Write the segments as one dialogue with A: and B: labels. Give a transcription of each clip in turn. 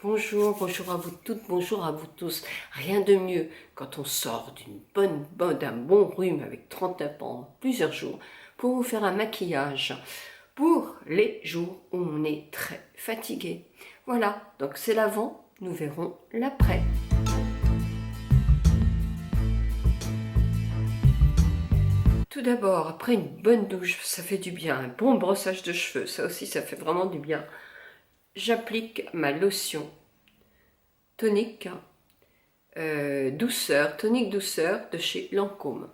A: Bonjour, bonjour à vous toutes, bonjour à vous tous. Rien de mieux quand on sort d'un bon rhume avec 39 pendant plusieurs jours pour vous faire un maquillage pour les jours où on est très fatigué. Voilà, donc c'est l'avant, nous verrons l'après. Tout d'abord, après une bonne douche, ça fait du bien, un bon brossage de cheveux, ça aussi ça fait vraiment du bien. J'applique ma lotion tonique douceur, tonique douceur de chez Lancôme.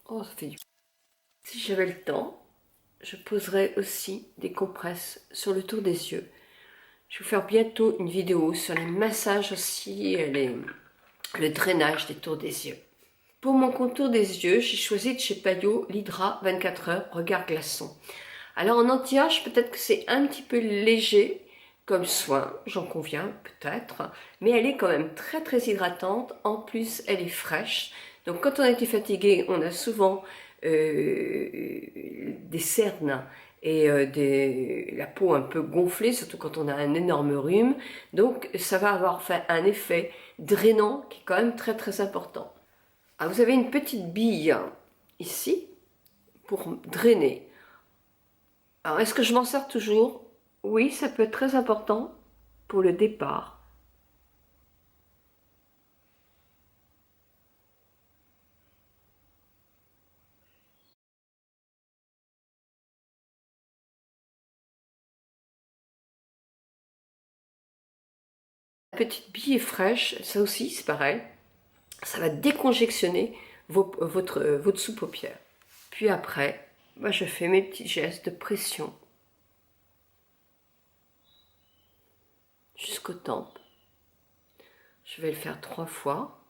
A: Oh, ça fait du... Si j'avais le temps, je poserais aussi des compresses sur le tour des yeux. Je vais vous faire bientôt une vidéo sur les massages aussi, le drainage des tours des yeux. Pour mon contour des yeux, j'ai choisi de chez Payot l'Hydra 24 heures regard glaçon. Alors en anti-âge, peut-être que c'est un petit peu léger comme soin, j'en conviens peut-être, mais elle est quand même très très hydratante, en plus elle est fraîche, donc quand on a été fatigué, on a souvent des cernes et la peau un peu gonflée, surtout quand on a un énorme rhume, donc ça va avoir fait un effet drainant qui est quand même très très important. Alors vous avez une petite bille ici pour drainer. Alors, est-ce que je m'en sers toujours? Oui, ça peut être très important pour le départ. La petite bille fraîche, ça aussi, c'est pareil. Ça va déconjectionner votre sous-paupière. Puis après, moi, je fais mes petits gestes de pression jusqu'aux tempes. Je vais le faire 3 fois.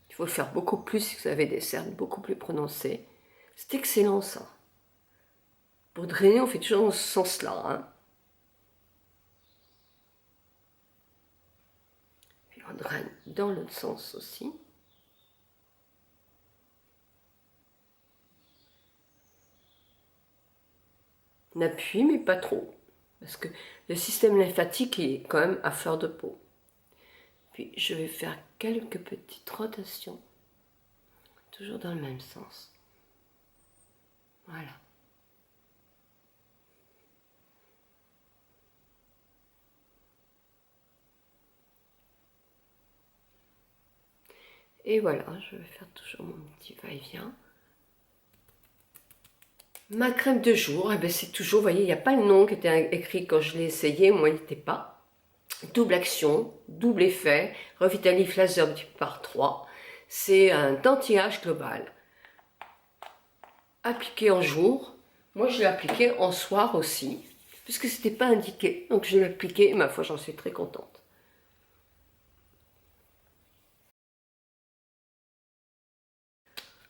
A: Il faut le faire beaucoup plus si vous avez des cernes beaucoup plus prononcées. C'est excellent ça. Pour drainer, on fait toujours dans ce sens-là. Hein. Puis on draine dans l'autre sens aussi. On appuie, mais pas trop. Parce que le système lymphatique est quand même à fleur de peau. Puis je vais faire quelques petites rotations, toujours dans le même sens. Voilà. Et voilà, je vais faire toujours mon petit va-et-vient. Ma crème de jour, eh ben c'est toujours, vous voyez, il n'y a pas le nom qui était écrit quand je l'ai essayé, moi il n'était pas. Double action, double effet, Revitalif Laser par 3. C'est un anti-âge global. Appliqué en jour, moi je l'ai appliqué en soir aussi, puisque c'était pas indiqué, donc je l'ai appliqué et ma foi j'en suis très contente.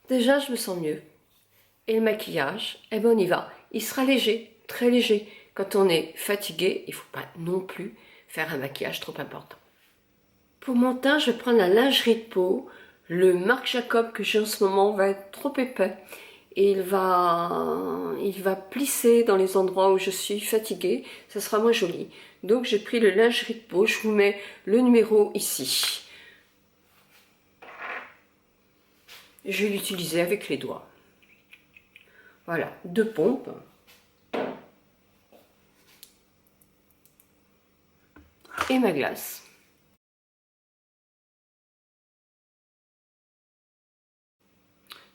A: Déjà je me sens mieux. Et le maquillage, eh ben on y va. Il sera léger, très léger. Quand on est fatigué, il ne faut pas non plus faire un maquillage trop important. Pour mon teint, je vais prendre la lingerie de peau. Le Marc Jacob que j'ai en ce moment va être trop épais. Et il va plisser dans les endroits où je suis fatiguée. Ça sera moins joli. Donc j'ai pris le lingerie de peau. Je vous mets le numéro ici. Je vais l'utiliser avec les doigts. Voilà, 2 pompes. Et ma glace.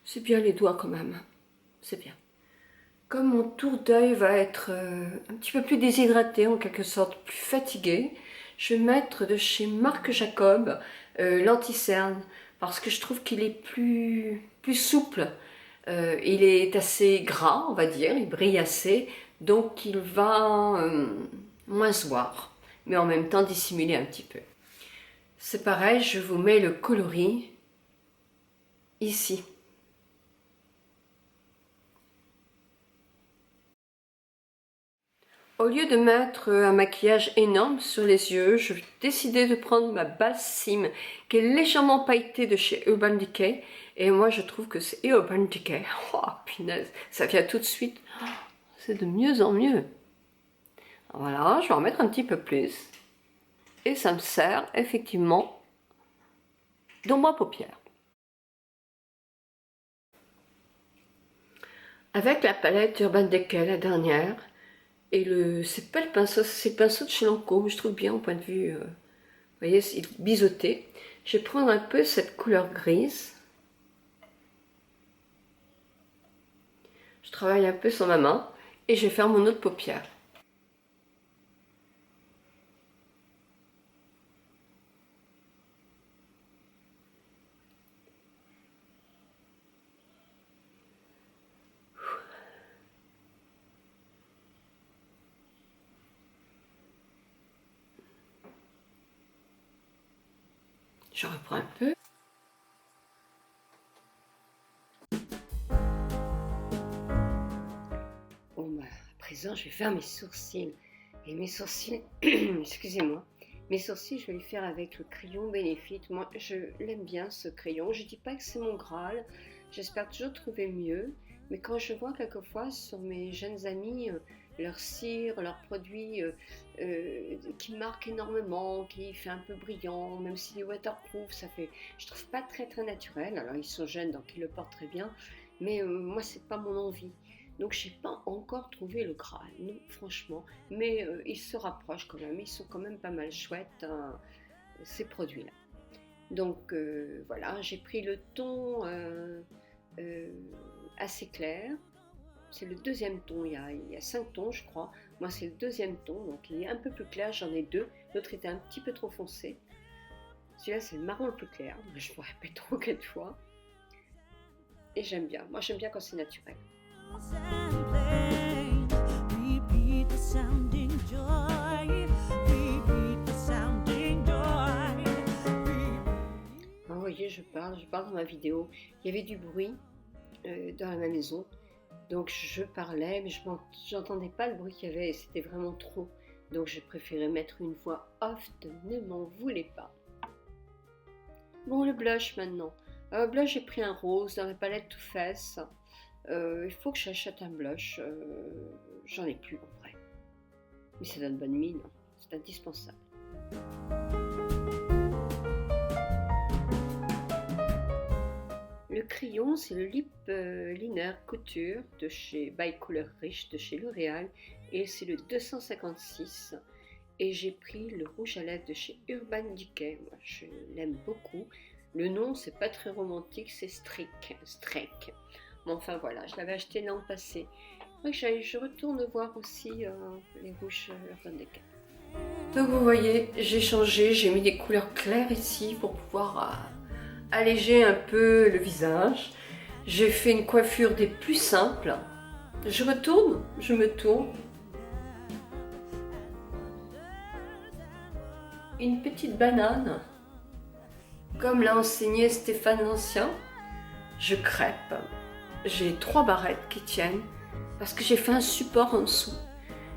A: C'est bien les doigts quand même, c'est bien. Comme mon tour d'œil va être un petit peu plus déshydraté, en quelque sorte plus fatigué, je vais mettre de chez Marc Jacob l'anti-cerne, parce que je trouve qu'il est plus souple. Il est assez gras, on va dire, il brille assez, donc il va moins se voir, mais en même temps dissimuler un petit peu. C'est pareil, je vous mets le coloris ici. Au lieu de mettre un maquillage énorme sur les yeux, je vais décider de prendre ma base cime qui est légèrement pailletée de chez Urban Decay. Et moi je trouve que c'est Urban Decay. Oh punaise, ça vient tout de suite. C'est de mieux en mieux. Voilà, je vais en mettre un petit peu plus. Et ça me sert effectivement d'ombre à paupières. Avec la palette Urban Decay, la dernière, et c'est pas le pinceau, c'est le pinceau de chez Lancôme, je trouve bien au point de vue, vous voyez, il est biseauté. Je vais prendre un peu cette couleur grise. Je travaille un peu sur ma main et je vais faire mon autre paupière. Je reprends un peu. Bon bah, à présent je vais faire mes sourcils. Et mes sourcils, excusez-moi, mes sourcils je vais les faire avec le crayon Benefit. Moi je l'aime bien ce crayon. Je dis pas que c'est mon Graal, j'espère toujours trouver mieux. Mais quand je vois quelquefois sur mes jeunes amis leur cire, leurs produits qui marquent énormément, qui fait un peu brillant, même s'il est waterproof, ça fait, je trouve pas très naturel. Alors ils sont jeunes donc ils le portent très bien, mais moi c'est pas mon envie. Donc j'ai pas encore trouvé le Graal, non franchement, mais ils se rapprochent quand même, ils sont quand même pas mal chouettes hein, ces produits-là. Donc voilà, j'ai pris le ton assez clair. C'est le deuxième ton, il y a 5 tons je crois. Moi c'est le deuxième ton, donc il est un peu plus clair, j'en ai 2. L'autre était un petit peu trop foncé. Celui-là c'est le marron le plus clair, je me répète trop 4 fois. Et j'aime bien, moi j'aime bien quand c'est naturel. Vous voyez, je parle dans ma vidéo. Il y avait du bruit dans ma maison. Donc je parlais, mais je n'entendais pas le bruit qu'il y avait et c'était vraiment trop. Donc j'ai préféré mettre une voix off de ne m'en voulez pas. Bon, le blush maintenant. Blush, j'ai pris un rose dans la palette Too Faced. Il faut que j'achète un blush. J'en ai plus en vrai. Mais ça donne bonne mine, hein. C'est indispensable. Le crayon, c'est le Lip Liner Couture de chez By Color Rich de chez L'Oréal et c'est le 256. Et j'ai pris le rouge à lèvres de chez Urban Decay. Moi, je l'aime beaucoup. Le nom, c'est pas très romantique, c'est Streak. Mais enfin voilà, je l'avais acheté l'an passé. Donc, je retourne voir aussi les rouges Urban Decay. Donc vous voyez, j'ai changé, j'ai mis des couleurs claires ici pour pouvoir alléger un peu le visage. J'ai fait une coiffure des plus simples. Je me tourne. Une petite banane, comme l'a enseigné Stéphane l'Ancien. Je crêpe. J'ai 3 barrettes qui tiennent parce que j'ai fait un support en dessous.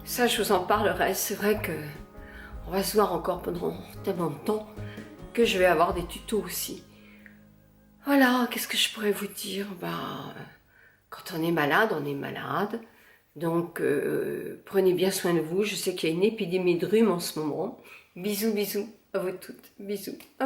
A: Ça, je vous en parlerai. C'est vrai que on va se voir encore pendant tellement de temps que je vais avoir des tutos aussi. Voilà, qu'est-ce que je pourrais vous dire? Quand on est malade, on est malade. Donc, prenez bien soin de vous. Je sais qu'il y a une épidémie de rhume en ce moment. Bisous, bisous à vous toutes. Bisous à vous.